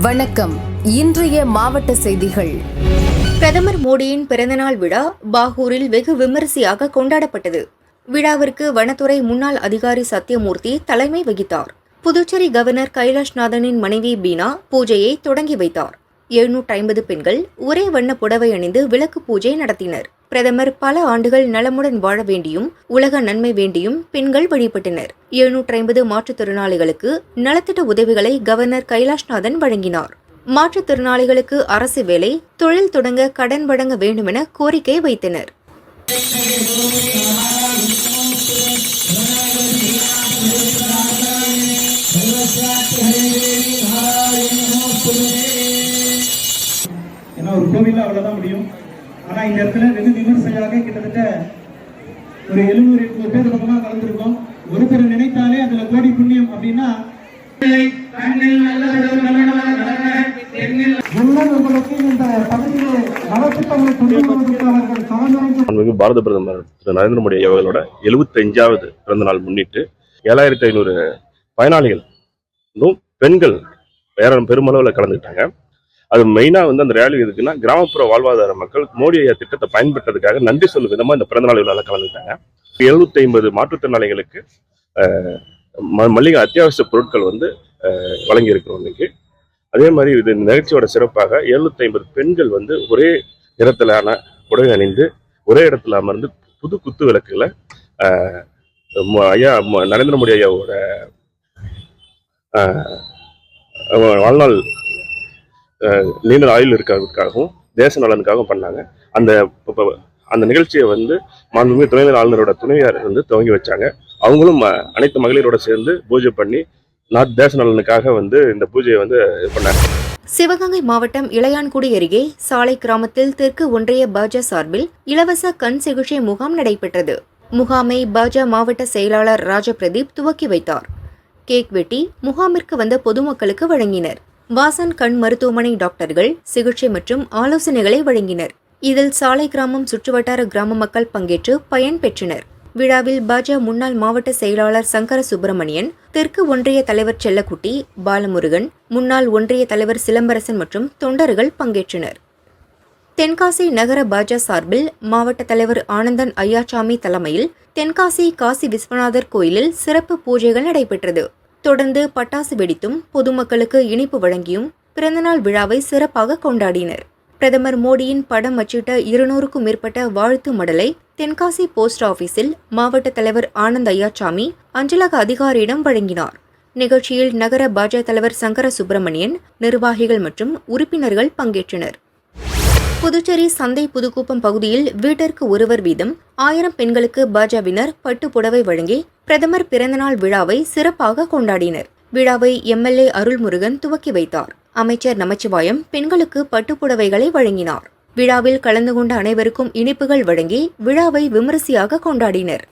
வணக்கம். இன்றைய மாவட்ட செய்திகள். பிரதமர் மோடியின் பிறந்தநாள் விழா பாகூரில் வெகு விமரிசையாக கொண்டாடப்பட்டது. விழாவிற்கு வனத்துறை முன்னாள் அதிகாரி சத்யமூர்த்தி தலைமை வகித்தார். புதுச்சேரி கவர்னர் கைலாஷ்நாதனின் மனைவி பீனா பூஜையை தொடங்கி வைத்தார். 750 பெண்கள் ஒரே வண்ண புடவை அணிந்து விளக்கு பூஜை நடத்தினர். பிரதமர் பல ஆண்டுகள் நலமுடன் வாழ வேண்டியும் உலக நன்மை வேண்டியும் பெண்கள் வழிபட்டனர். 750 மாற்றுத்திறனாளிகளுக்கு நலத்திட்ட உதவிகளை கவர்னர் கைலாஷ்நாதன் வழங்கினார். மாற்றுத்திறனாளிகளுக்கு அரசு வேலை, தொழில் தொடங்க கடன் வழங்க வேண்டுமென கோரிக்கை வைத்தனர். ஒரு கோவில்ல அவ்வளவுதான் முடியும். ஆனா இந்த இடத்துல வெகு விமர்சையாக கிட்டத்தட்ட ஒரு 700-800 பேர் பக்கமா கலந்துருக்கோம். ஒருத்தர் நினைத்தாலே அதுல கோடி புண்ணியம் அப்படின்னா பாரத பிரதமர் திரு நரேந்திர மோடி அவர்களோட 75வது பிறந்த நாள் முன்னிட்டு 7500 பயனாளிகள் பெண்கள் பெருமளவில் கலந்துக்கிட்டாங்க. அது மெயினா அந்த ரேலி எதுக்குன்னா, கிராமப்புற வாழ்வாதார மக்கள் மோடி ஐயா திட்டத்தை பயன்படுத்துறதுக்காக நன்றி சொல்லும் விதமா இந்த பிறந்தநாள் விழாவில் கலந்துட்டாங்க. 750 மாற்றுத்திறனாளிகளுக்கு மளிகை அத்தியாவசிய பொருட்கள் வழங்கி இருக்கிறோம் இன்னைக்கு. அதே மாதிரி இது நிகழ்ச்சியோட சிறப்பாக 750 பெண்கள் ஒரே நிறத்திலான புடவை அணிந்து ஒரே இடத்துல அமர்ந்து புது குத்து விளக்குகளை ஐயா நரேந்திர மோடி ஐயாவோட வாழ்நாள் நீண்ட ஆயுள் இருக்கிறதுக்காகவும் தேச நலனுக்காகவும் பண்ணாங்க. அந்த நிகழ்ச்சியை மாண்புமிகு துணைநிலை ஆளுநரோட துணைவியார் துவங்கி வச்சாங்க. அவங்களும் அனைத்து மகளிரோட சேர்ந்து பூஜை பண்ணி தேச நலனுக்காக இந்த பூஜையை பண்ணாங்க. சிவகங்கை மாவட்டம் இளையான்குடி அருகே சாலை கிராமத்தில் தெற்கு ஒன்றிய பாஜ சார்பில் இலவச கண் சிகிச்சை முகாம் நடைபெற்றது. முகாமை பாஜ மாவட்ட செயலாளர் ராஜபிரதீப் துவக்கி வைத்தார். கேக் வெட்டி முகாமிற்கு வந்த பொதுமக்களுக்கு வழங்கினர். வாசன் கண் மருத்துவமனை டாக்டர்கள் சிகிச்சை மற்றும் ஆலோசனைகளை வழங்கினர். இதில் சாலை கிராமம் சுற்றுவட்டார கிராம மக்கள் பங்கேற்று பயன் பெற்றனர். விழாவில் பாஜ முன்னாள் மாவட்ட செயலாளர் சங்கர சுப்பிரமணியன், தெற்கு ஒன்றிய தலைவர் செல்லக்குட்டி, பாலமுருகன், முன்னாள் ஒன்றிய தலைவர் சிலம்பரசன் மற்றும் தொண்டர்கள் பங்கேற்றனர். தென்காசி நகர பாஜ சார்பில் மாவட்ட தலைவர் ஆனந்தன் ஐயாச்சாமி தலைமையில் தென்காசி காசி விஸ்வநாதர் கோயிலில் சிறப்பு பூஜைகள் நடைபெற்றது. தொடர்ந்து பட்டாசு வெடித்தும் பொதுமக்களுக்கு இனிப்பு வழங்கியும் பிறந்தநாள் விழாவை சிறப்பாக கொண்டாடினர். பிரதமர் மோடியின் படம் அச்சிட்ட 200க்கும் மேற்பட்ட வாழ்த்து மடலை தென்காசி போஸ்ட் ஆபீஸில் மாவட்ட தலைவர் ஆனந்த் ஐயாச்சாமி அஞ்சலக அதிகாரியிடம் வழங்கினார். நிகழ்ச்சியில் நகர பாஜ தலைவர் சங்கர சுப்பிரமணியன், நிர்வாகிகள் மற்றும் உறுப்பினர்கள் பங்கேற்றனர். புதுச்சேரி சந்தை புதுக்குப்பம் பகுதியில் வீட்டிற்கு ஒருவர் வீதம் 1000 பெண்களுக்கு பாஜவினர் பட்டு புடவை வழங்கி பிரதமர் பிறந்தநாள் விழாவை சிறப்பாக கொண்டாடினர். விழாவை எம்எல்ஏ அருள்முருகன் துவக்கி வைத்தார். அமைச்சர் நமச்சிவாயம் பெண்களுக்கு பட்டுப்புடவைகளை வழங்கினார். விழாவில் கலந்து கொண்ட அனைவருக்கும் இனிப்புகள் வழங்கி விழாவை விமரிசையாக கொண்டாடினர்.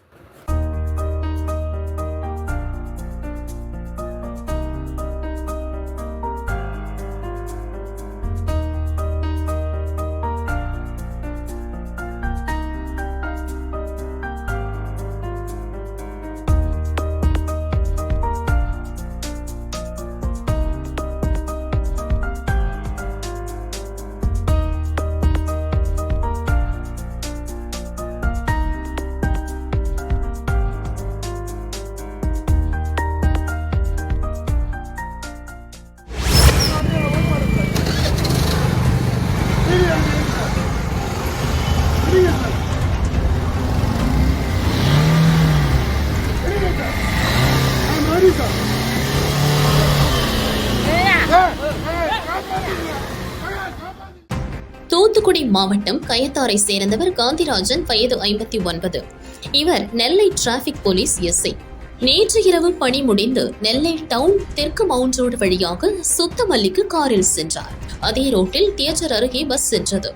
தூத்துக்குடி மாவட்டம் கயத்தாரை சேர்ந்தவர் காந்திராஜன், வயது 59. இவர் நெல்லை டிராபிக் போலீஸ் எஸ்ஐ. நேற்று இரவு பணி முடிந்து நெல்லை டவுன் தெற்கு மவுண்ட் ரோடு வழியாக சுத்தமல்லிக்கு காரில் சென்றார். அதே ரோட்டில் தியேட்டர் அருகே பஸ் சென்றது.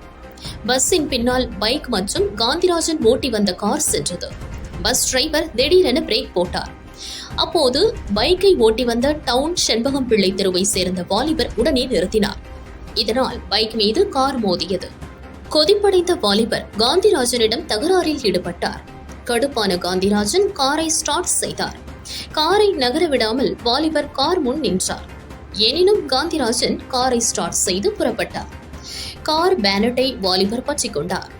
பஸ்ஸின் பின்னால் பைக் மற்றும் காந்திராஜன் ஓட்டி வந்த கார் சென்றது. பஸ் டிரைவர் திடீரென பிரேக் போட்டார். அப்போது பைக்கை ஓட்டி வந்த டவுன் செண்பகம் பிள்ளை தெருவை சேர்ந்த வாலிபர் உடனே நிறுத்தினார். இதனால் பைக் மீது கார் மோதியது. கொதிப்படைந்த வாலிபர் காந்திராஜனிடம் தகராறில் ஈடுபட்டார். கடுப்பான காந்திராஜன் காரை ஸ்டார்ட் செய்தார். காரை நகர விடாமல் வாலிபர் கார் முன் நின்றார். எனினும் காந்திராஜன் காரை ஸ்டார்ட் செய்து புறப்பட்டார். கார் பேனட்டை வாலிபர் பற்றிக் கொண்டார்.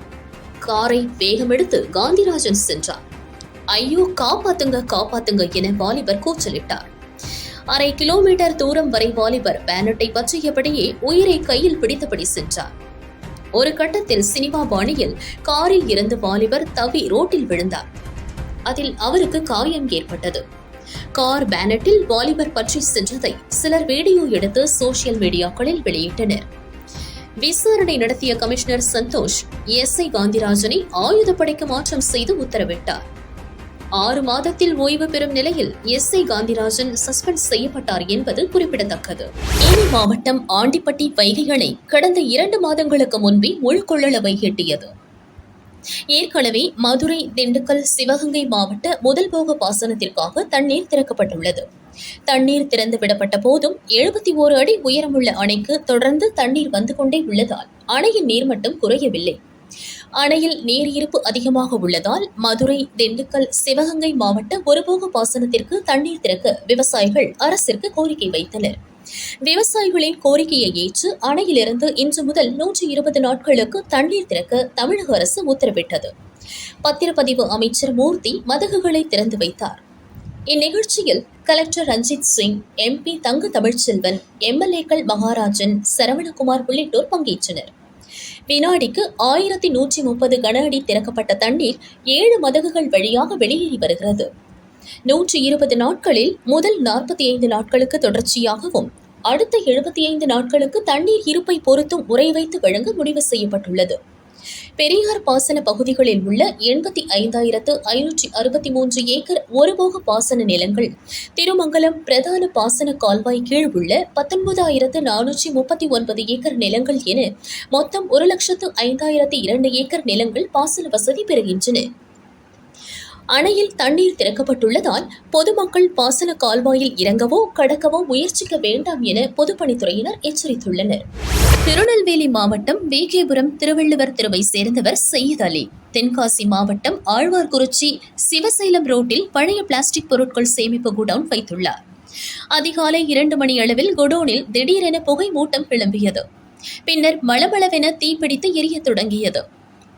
காரை வேகமெடுத்து காந்திராஜன் சென்றார். ஐயோ, காப்பாத்துங்க காப்பாத்துங்க என வாலிபர் கூச்சலிட்டார். அரை கிலோமீட்டர் தூரம் வரை வாலிபர் பேனட்டை பற்றியபடியே உயிரை கையில் பிடித்தபடி சென்றார். ஒரு கட்டத்தில் சினிமா பாணியில் காரில் இருந்து வாலிபர் தவி ரோட்டில் விழுந்தார். அதில் அவருக்கு காயம் ஏற்பட்டது. கார் பேனட்டில் வாலிபர் பற்றி சென்றதை சிலர் வீடியோ எடுத்து சோசியல் மீடியாக்களில் வெளியிட்டனர். விசாரணை நடத்திய கமிஷனர் சந்தோஷ் எஸ்ஐ காந்திராஜனை ஆயுதப்படைக்கு மாற்றம் செய்து உத்தரவிட்டார். 6 மாதத்தில் ஓய்வு பெறும் நிலையில் எஸ்ஐ காந்திராஜன் சஸ்பெண்ட் செய்யப்பட்டார் என்பது குறிப்பிடத்தக்கது. தேனி மாவட்டம் ஆண்டிப்பட்டி வைகை அணை கடந்த 2 மாதங்களுக்கு முன்பே உள்கொள்ளளவை எட்டியது. ஏற்கனவே மதுரை, திண்டுக்கல், சிவகங்கை மாவட்ட முதல் போக பாசனத்திற்காக தண்ணீர் திறக்கப்பட்டுள்ளது. தண்ணீர் திறந்து விடப்பட்ட போதும் 71 அடி உயரமுள்ள அணைக்கு தொடர்ந்து தண்ணீர் வந்து கொண்டே உள்ளதால் அணையின் நீர்மட்டம் குறையவில்லை. அணையில் நீர் இருப்பு அதிகமாக உள்ளதால் மதுரை, திண்டுக்கல், சிவகங்கை மாவட்ட ஒருபோக பாசனத்திற்கு தண்ணீர் திறக்க விவசாயிகள் அரசிற்கு கோரிக்கை வைத்தனர். விவசாயிகளின் கோரிக்கையை ஏற்று அணையிலிருந்து இன்று முதல் 120 நாட்களுக்கு தண்ணீர் திறக்க தமிழக அரசு உத்தரவிட்டது. பத்திரப்பதிவு அமைச்சர் மூர்த்தி மதகுகளை திறந்து வைத்தார். இந்நிகழ்ச்சியில் கலெக்டர் ரஞ்சித் சிங், MP தங்க தமிழ்ச்செல்வன், MLAக்கள் மகாராஜன், சரவணகுமார் உள்ளிட்டோர் பங்கேற்றனர். வினாடிக்கு 1130 கன அடி திறக்கப்பட்ட தண்ணீர் 7 மதகுகள் வழியாக வெளியேறி வருகிறது. 120 நாட்களில் முதல் 45 நாட்களுக்கு தொடர்ச்சியாகவும் அடுத்த 75 நாட்களுக்கு தண்ணீர் இருப்பை பொறுத்தும் முறை வைத்து வழங்க முடிவு செய்யப்பட்டுள்ளது. பெரியார் பாசன பகுதிகளில் உள்ள 85,563 ஏக்கர் ஒருபோக பாசன நிலங்கள், திருமங்கலம் பிரதான பாசன கால்வாய் கீழ் உள்ள 19,439 ஏக்கர் நிலங்கள் என மொத்தம் 1,05,002 ஏக்கர் நிலங்கள் பாசன வசதி பெறுகின்றன. அணையில் தண்ணீர் திறக்கப்பட்டுள்ளதால் பொதுமக்கள் பாசன கால்வாயில் இறங்கவோ கடக்கவோ முயற்சிக்க வேண்டாம் என பொதுப்பணித்துறையினர் எச்சரித்துள்ளனர். திருநெல்வேலி மாவட்டம் விகேபுரம் திருவள்ளுவர் தெருவை சேர்ந்தவர் சையத் அலி. தென்காசி மாவட்டம் ஆழ்வார்குறிச்சி சிவசைலம் ரோட்டில் பழைய பிளாஸ்டிக் பொருட்கள் சேமிப்பு குடவுன் வைத்துள்ளார். அதிகாலை 2 மணி அளவில் குடோனில் திடீரென புகை மூட்டம் கிளம்பியது. பின்னர் மளமளவென தீப்பிடித்து எரிய தொடங்கியது.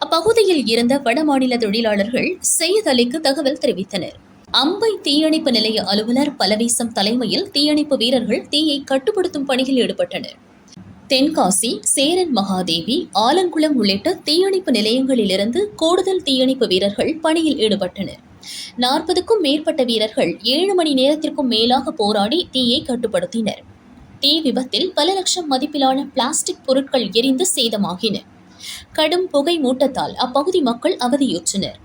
அப்பகுதியில் இருந்த வடமாநில தொழிலாளர்கள் சையத் அலிக்கு தகவல் தெரிவித்தனர். அம்பை தீயணைப்பு நிலைய அலுவலர் பலவேசம் தலைமையில் தீயணைப்பு வீரர்கள் தீயை கட்டுப்படுத்தும் பணியில் ஈடுபட்டனர். தென்காசி, சேரன் மகாதேவி, ஆலங்குளம் உள்ளிட்ட தீயணைப்பு நிலையங்களிலிருந்து கூடுதல் தீயணைப்பு வீரர்கள் பணியில் ஈடுபட்டனர். 40க்கும் மேற்பட்ட வீரர்கள் 7 மணி நேரத்திற்கும் மேலாக போராடி தீயை கட்டுப்படுத்தினர். தீ விபத்தில் பல லட்சம் மதிப்பிலான பிளாஸ்டிக் பொருட்கள் எரிந்து சேதமாகின. கடும் புகை மூட்டத்தால் அப்பகுதி மக்கள் அவதியுற்றனர்.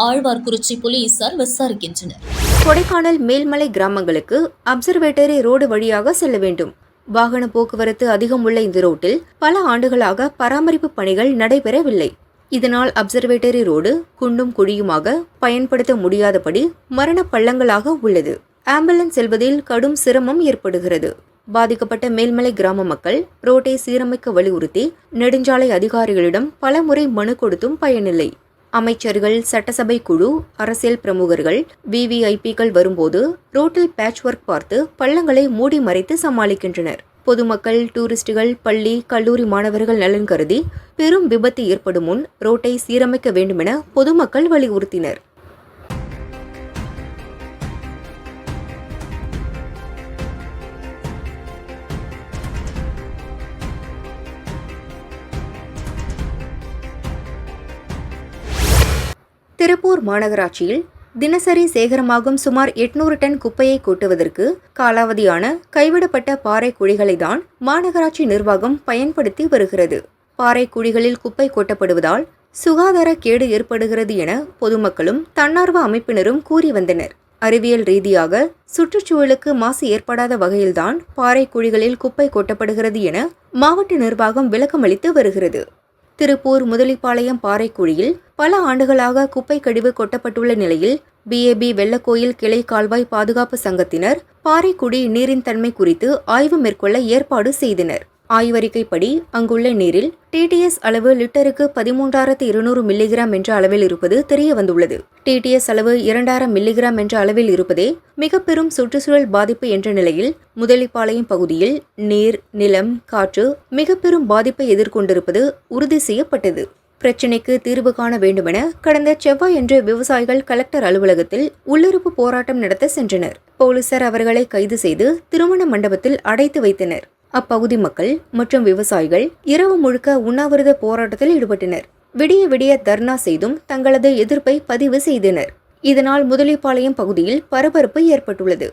ஆழ்வார்குறிச்சி போலீசார் விசாரிக்கின்றனர். கொடைக்கானல் மேல்மலை கிராமங்களுக்கு அப்சர்வேட்டரி ரோடு வழியாக செல்ல வேண்டும். வாகன போக்குவரத்து அதிகம் உள்ள இந்த ரோட்டில் பல ஆண்டுகளாக பராமரிப்பு பணிகள் நடைபெறவில்லை. இதனால் அப்சர்வேட்டரி ரோடு குண்டும் குழியுமாக பயன்படுத்த முடியாதபடி மரண பள்ளங்களாக உள்ளது. ஆம்புலன்ஸ் செல்வதில் கடும் சிரமம் ஏற்படுகிறது. பாதிக்கப்பட்ட மேல்மலை கிராம மக்கள் ரோட்டை சீரமைக்க வலியுறுத்தி நெடுஞ்சாலை அதிகாரிகளிடம் பலமுறை மனு கொடுத்தும் பயனில்லை. அமைச்சர்கள், சட்டசபை குழு, அரசியல் பிரமுகர்கள், VVIPக்கள் வரும்போது ரோட்டில் பேட்ச் ஒர்க் பார்த்து பள்ளங்களை மூடி மறைத்து சமாளிக்கின்றனர். பொதுமக்கள், டூரிஸ்டுகள், பள்ளி, கல்லூரி மாணவர்கள் நலன் கருதி பெரும் விபத்து ஏற்படும் முன் ரோட்டை சீரமைக்க வேண்டுமென பொதுமக்கள் வலியுறுத்தினர். திருப்பூர் மாநகராட்சியில் தினசரி சேகரமாகும் சுமார் 800 டன் குப்பையை கொட்டுவதற்கு காலாவதியான கைவிடப்பட்ட பாறை குழிகளை தான் மாநகராட்சி நிர்வாகம் பயன்படுத்தி வருகிறது. பாறை குழிகளில் குப்பை கொட்டப்படுவதால் சுகாதார கேடு ஏற்படுகிறது என பொதுமக்களும் தன்னார்வ அமைப்பினரும் கூறி வந்தனர். அறிவியல் ரீதியாக சுற்றுச்சூழலுக்கு மாசு ஏற்படாத வகையில்தான் பாறை குழிகளில் குப்பை கொட்டப்படுகிறது என மாவட்ட நிர்வாகம் விளக்கமளித்து வருகிறது. திருப்பூர் முதலிப்பாளையம் பாறைக்குழியில் பல ஆண்டுகளாக குப்பை கழிவு கொட்டப்பட்டுள்ள நிலையில் BAB வெள்ளக்கோயில் கிளை கால்வாய் பாதுகாப்பு சங்கத்தினர் பாறைக்குழி நீரின் தன்மை குறித்து ஆய்வு மேற்கொள்ள ஏற்பாடு செய்தனர். ஆய்வறிக்கைப்படி அங்குள்ள நீரில் டிடிஎஸ் அளவு லிட்டருக்கு 13,200 மில்லிகிராம் என்ற அளவில் இருப்பது தெரிய வந்துள்ளது. டிடிஎஸ் அளவு 2,000 மில்லிகிராம் என்ற அளவில் இருப்பதே மிக பெரும் சுற்றுச்சூழல் பாதிப்பு என்ற நிலையில் முதலிப்பாளையம் பகுதியில் நீர், நிலம், காற்று மிக பெரும் பாதிப்பை எதிர்கொண்டிருப்பது உறுதி செய்யப்பட்டது. பிரச்சினைக்கு தீர்வு காண வேண்டுமென கடந்த செவ்வாயன்று விவசாயிகள் கலெக்டர் அலுவலகத்தில் உள்ளிருப்பு போராட்டம் நடத்த சென்றனர். போலீசார் அவர்களை கைது செய்து திருமண மண்டபத்தில் அடைத்து வைத்தனர். அப்பகுதி மக்கள் மற்றும் விவசாயிகள் இரவு முழுக்க உண்ணாவிரத போராட்டத்தில் ஈடுபட்டனர். விடிய விடிய தர்ணா செய்தும் தங்களது எதிர்ப்பை பதிவு செய்தனர். இதனால் முதலிப்பாளையம் பகுதியில் பரபரப்பு ஏற்பட்டுள்ளது.